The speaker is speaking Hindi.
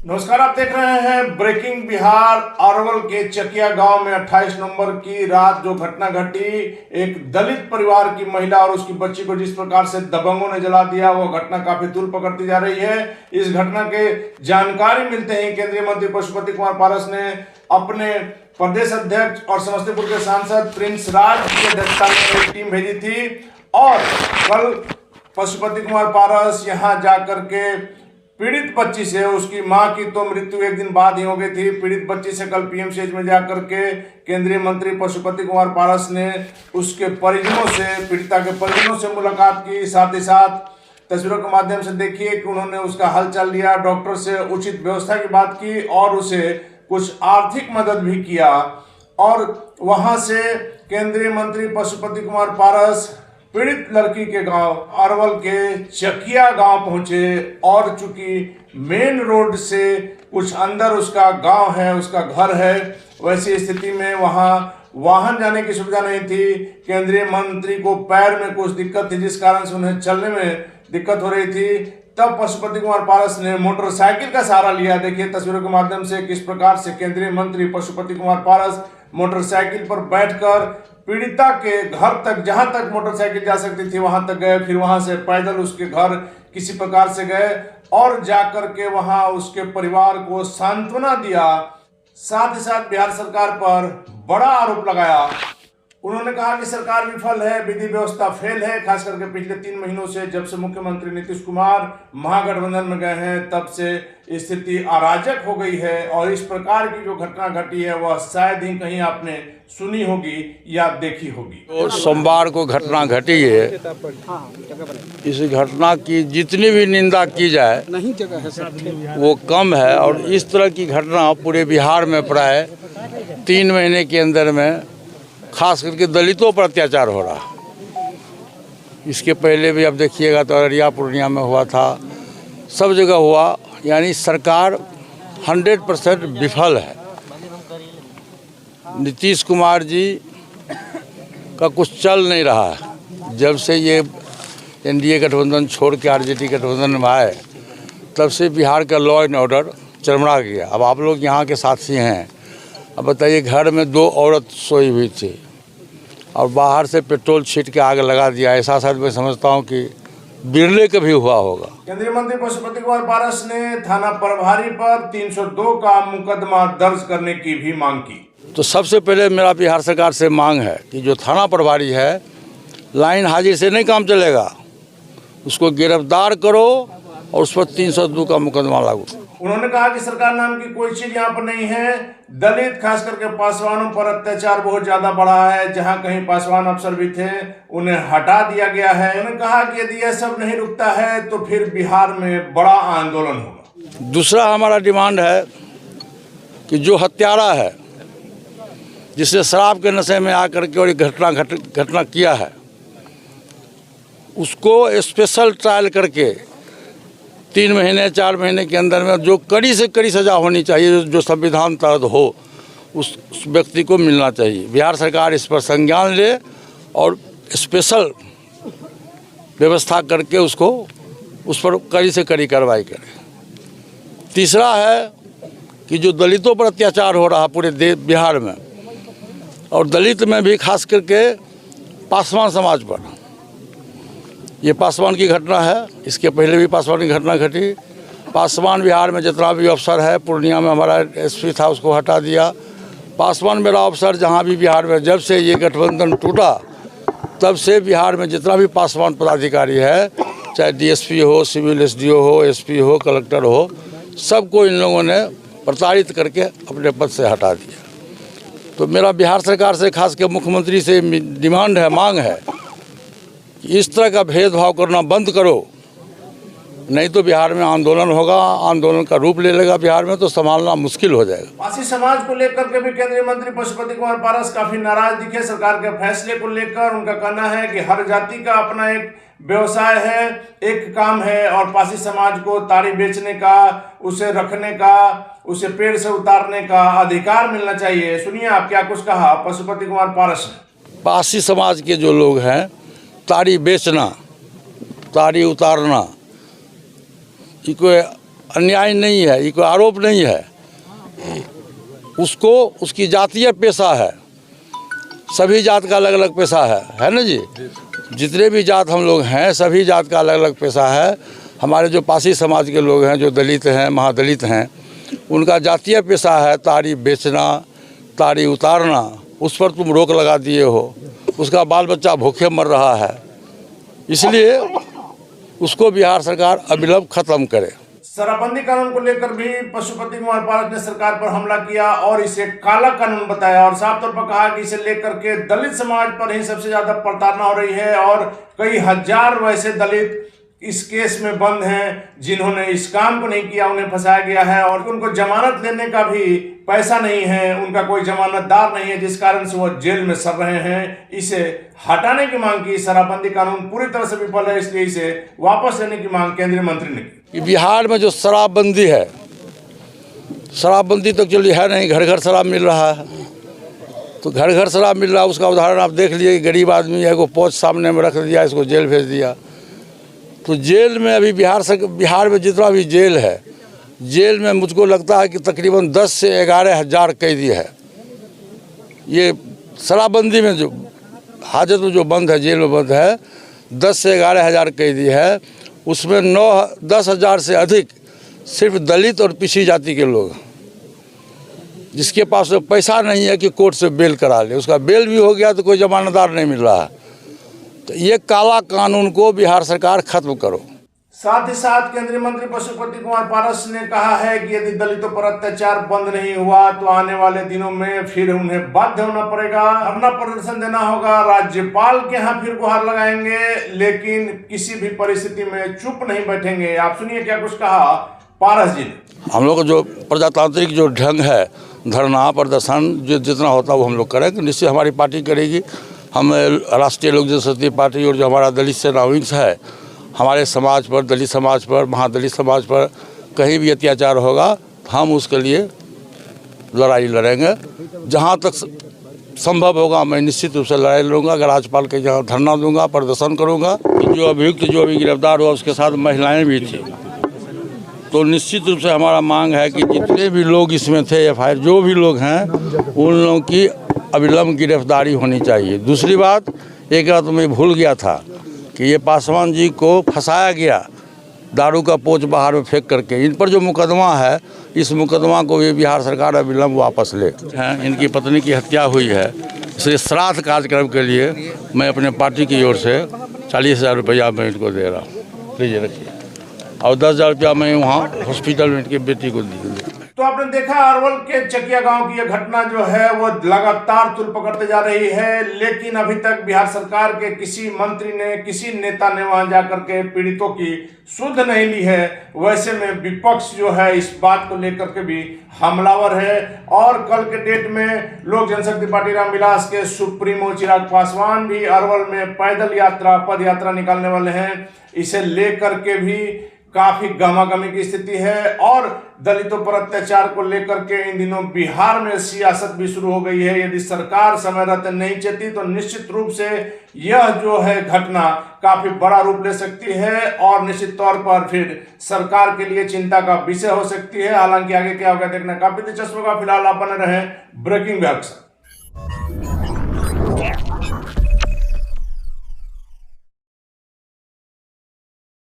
नमस्कार, आप देख रहे हैं ब्रेकिंग बिहार। अरवल के चकिया गांव में 28 नवंबर की रात जो घटना घटी, एक दलित परिवार की महिला और उसकी बच्ची को जिस प्रकार से दबंगों ने जला दिया, वो घटना काफी तूल पकड़ती जा रही है। इस घटना के जानकारी मिलते ही केंद्रीय मंत्री पशुपति कुमार पारस ने अपने प्रदेश अध्यक्ष और समस्तीपुर के सांसद प्रिंस राज की अध्यक्षता में एक टीम भेजी थी और कल पशुपति कुमार पारस यहां जाकर के पीड़ित बच्ची से, उसकी मां की तो मृत्यु एक दिन बाद ही हो गई थी, पीड़ित बच्ची से कल पीएमसीएच में जाकर के केंद्रीय मंत्री पशुपति कुमार पारस ने उसके परिजनों से, पीड़िता के परिजनों से मुलाकात की। साथ ही साथ तस्वीरों के माध्यम से देखिए कि उन्होंने उसका हालचाल लिया, डॉक्टर से उचित व्यवस्था की बात की और उसे कुछ आर्थिक मदद भी किया। और वहां से केंद्रीय मंत्री पशुपति कुमार पारस पीड़ित लड़की के गांव अरवल के चकिया गांव पहुंचे और चूंकि मेन रोड से कुछ अंदर उसका गांव है, उसका घर है, वैसी स्थिति में वहां वाहन जाने की सुविधा नहीं थी। केंद्रीय मंत्री को पैर में कुछ दिक्कत थी जिस कारण से उन्हें चलने में दिक्कत हो रही थी। तब पशुपति कुमार पारस ने मोटरसाइकिल का सहारा लिया। देखिए तस्वीरों के माध्यम से किस प्रकार से केंद्रीय मंत्री पशुपति कुमार पारस मोटरसाइकिल पर बैठकर पीड़िता के घर तक, जहां तक मोटरसाइकिल जा सकती थी वहां तक गए, फिर वहां से पैदल उसके घर किसी प्रकार से गए और जाकर के वहां उसके परिवार को सांत्वना दिया। साथ ही साथ बिहार सरकार पर बड़ा आरोप लगाया। उन्होंने कहा कि सरकार विफल है, विधि व्यवस्था फेल है। खास करके पिछले 3 महीनों से जब से मुख्यमंत्री नीतीश कुमार महागठबंधन में गए हैं तब से स्थिति अराजक हो गई है और इस प्रकार की जो घटना घटी है वह शायद ही कहीं आपने सुनी होगी या देखी होगी। तो सोमवार को घटना घटी है, इस घटना की जितनी भी निंदा की जाए वो कम है। और इस तरह की घटना पूरे बिहार में प्राय 3 महीने के अंदर में खास करके दलितों पर अत्याचार हो रहा। इसके पहले भी अब देखिएगा तो अररिया पूर्णिया में हुआ था, सब जगह हुआ। यानी सरकार 100% विफल है। नीतीश कुमार जी का कुछ चल नहीं रहा है। जब से ये एनडीए गठबंधन छोड़ के आरजेडी गठबंधन में आए तब से बिहार का लॉ एंड ऑर्डर चरमरा गया। अब आप लोग यहाँ के साथी हैं, अब बताइए, घर में 2 औरत सोई हुई थी और बाहर से पेट्रोल छीट के आग लगा दिया। ऐसा शायद मैं समझता हूँ कि बिरले कभी हुआ होगा। केंद्रीय मंत्री पशुपति कुमार पारस ने थाना प्रभारी पर 302 का मुकदमा दर्ज करने की भी मांग की। तो सबसे पहले मेरा बिहार सरकार से मांग है कि जो थाना प्रभारी है, लाइन हाजिर से नहीं काम चलेगा, उसको गिरफ्तार करो और उस पर 302 का मुकदमा लागू। उन्होंने कहा कि सरकार नाम की कोई चीज यहाँ पर नहीं है। दलित खास करके पासवानों पर अत्याचार बहुत ज्यादा बढ़ा है। जहाँ कहीं पासवान अफसर भी थे उन्हें हटा दिया गया है। उन्होंने कहा कि यदि यह सब नहीं रुकता है तो फिर बिहार में बड़ा आंदोलन होगा। दूसरा हमारा डिमांड है कि जो हत्यारा है, जिसने शराब के नशे में आकर के और घटना किया है, उसको स्पेशल ट्रायल करके 3 महीने 4 महीने के अंदर में जो कड़ी से कड़ी सज़ा होनी चाहिए, जो संविधान तहत हो, उस व्यक्ति को मिलना चाहिए। बिहार सरकार इस पर संज्ञान ले और स्पेशल व्यवस्था करके उसको उस पर कड़ी से कड़ी कार्रवाई करे। तीसरा है कि जो दलितों पर अत्याचार हो रहा पूरे बिहार में, और दलित में भी खास करके पासवान समाज पर, ये पासवान की घटना है। इसके पहले भी पासवान की घटना घटी। पासवान बिहार में जितना भी अफसर है, पूर्णिया में हमारा एसपी था, उसको हटा दिया। पासवान मेरा अफसर जहाँ भी बिहार में, जब से ये गठबंधन टूटा तब से बिहार में जितना भी पासवान पदाधिकारी है, चाहे डीएसपी हो, सिविल एसडीओ हो, एसपी हो, कलेक्टर हो, सबको इन लोगों ने प्रताड़ित करके अपने पद से हटा दिया। तो मेरा बिहार सरकार से, खास कर मुख्यमंत्री से डिमांड है, मांग है, इस तरह का भेदभाव करना बंद करो, नहीं तो बिहार में आंदोलन होगा, आंदोलन का रूप ले लेगा बिहार में, तो संभालना मुश्किल हो जाएगा। पासी समाज को लेकर के भी केंद्रीय मंत्री पशुपति कुमार पारस काफी नाराज दिखे सरकार के फैसले को लेकर। उनका कहना है कि हर जाति का अपना एक व्यवसाय है, एक काम है और पासी समाज को ताड़ी बेचने का, उसे रखने का, उसे पेड़ से उतारने का अधिकार मिलना चाहिए। सुनिए आप क्या कुछ कहा पशुपति कुमार पारस ने। पासी समाज के जो लोग हैं, ताड़ी बेचना, ताड़ी उतारना, इनको अन्याय नहीं है, ये कोई आरोप नहीं है। उसको उसकी जातीय पेशा है, सभी जात का अलग अलग पेशा है ना जी। जितने भी जात हम लोग हैं सभी जात का अलग अलग पेशा है। हमारे जो पासी समाज के लोग हैं, जो दलित हैं, महादलित हैं, उनका जातीय पेशा है ताड़ी बेचना, ताड़ी उतारना। उस पर तुम रोक लगा दिए हो, उसका बाल बच्चा भूखे मर रहा है, इसलिए उसको बिहार सरकार अविलंब खत्म करे। शराबबंदी कानून को लेकर भी पशुपति कुमार पारस ने सरकार पर हमला किया और इसे काला कानून बताया और साफ तौर पर कहा कि इसे लेकर के दलित समाज पर ही सबसे ज्यादा प्रताड़ना हो रही है और कई हजार वैसे दलित इस केस में बंद हैं जिन्होंने इस काम को नहीं किया, उन्हें फंसाया गया है और उनको जमानत लेने का भी पैसा नहीं है, उनका कोई जमानतदार नहीं है, जिस कारण से वो जेल में सड़ रहे हैं। इसे हटाने की मांग की। शराबबंदी कानून पूरी तरह से विफल है, इसलिए इसे वापस लेने की मांग केंद्रीय मंत्री ने की। बिहार में जो शराबबंदी है, शराबबंदी तो चलिए है नहीं, घर घर शराब मिल रहा है। तो घर घर शराब मिल रहा है, उसका उदाहरण आप देख लीजिए। गरीब आदमी है, को पौच सामने में रख दिया, इसको जेल भेज दिया। तो जेल में अभी बिहार में जितना भी जेल है, जेल में मुझको लगता है कि तकरीबन 10 से 11 हज़ार कैदी है। ये शराबबंदी में जो हाजत में जो बंद है, जेल में बंद है, 10 से 11 हज़ार कैदी है। उसमें 9-10 हज़ार से अधिक सिर्फ दलित और पिछड़ी जाति के लोग, जिसके पास तो पैसा नहीं है कि कोर्ट से बेल करा ले। उसका बेल भी हो गया तो कोई जमानतदार नहीं मिल रहा है। तो ये काला कानून को बिहार सरकार खत्म करो। साथ ही साथ केंद्रीय मंत्री पशुपति कुमार पारस ने कहा है कि यदि दलितों पर अत्याचार बंद नहीं हुआ तो आने वाले दिनों में फिर उन्हें बाध्य होना पड़ेगा, धरना प्रदर्शन देना होगा, राज्यपाल के यहाँ फिर गुहार लगाएंगे, लेकिन किसी भी परिस्थिति में चुप नहीं बैठेंगे। आप सुनिए क्या कुछ कहा पारस जी ने। हम लोग का जो प्रजातांत्रिक जो ढंग है, धरना प्रदर्शन जो जितना होता है वो हम लोग करेंगे, निश्चित हमारी पार्टी करेगी। हम राष्ट्रीय लोक जनशक्ति पार्टी और जो हमारा दलित सेना विंग्स है, हमारे समाज पर, दलित समाज पर, महादलित समाज पर कहीं भी अत्याचार होगा हम उसके लिए लड़ाई लड़ेंगे। जहाँ तक संभव होगा मैं निश्चित रूप से लड़ाई लड़ूंगा। अगर राज्यपाल के यहाँ धरना दूंगा, प्रदर्शन करूंगा। जो अभियुक्त जो अभी गिरफ्तार हुआ उसके साथ महिलाएं भी थी, तो निश्चित रूप से हमारा मांग है कि जितने भी लोग इसमें थे, FIR जो भी लोग हैं, उन लोगों की अविलंब गिरफ्तारी होनी चाहिए। दूसरी बात, एक बात मैं भूल गया था कि ये पासवान जी को फंसाया गया दारू का पोच बाहर में फेंक करके। इन पर जो मुकदमा है, इस मुकदमा को भी बिहार सरकार अविलंब वापस ले। इनकी पत्नी की हत्या हुई है, इसलिए श्राद्ध कार्यक्रम के लिए मैं अपने पार्टी की ओर से 40,000 रुपया मैं इनको दे रहा हूँ, लीजिए रखिए। और 10,000 रुपया मैं वहाँ हॉस्पिटल में इनकी बेटी को दी। तो आपने देखा अरवल के चकिया गांव की यह घटना जो है वो लगातार तूल पकड़ते जा रही है, लेकिन अभी तक बिहार सरकार के किसी मंत्री ने, किसी नेता ने वहां जाकर के पीड़ितों की सुध नहीं ली है। वैसे में विपक्ष जो है इस बात को लेकर के भी हमलावर है और कल के डेट में लोक जनशक्ति पार्टी रामविलास के सुप्रीमो चिराग पासवान भी अरवल में पैदल यात्रा, पद यात्रा निकालने वाले हैं। इसे लेकर के भी काफी गहमागहमी की स्थिति है और दलितों पर अत्याचार को लेकर के इन दिनों बिहार में सियासत भी शुरू हो गई है। यदि सरकार समय रहते नहीं चलती तो निश्चित रूप से यह जो है घटना काफी बड़ा रूप ले सकती है और निश्चित तौर पर फिर सरकार के लिए चिंता का विषय हो सकती है। हालांकि आगे क्या होगा देखना काफी दिलचस्प होगा। फिलहाल आप बने रहें ब्रेकिंग बिहार के साथ।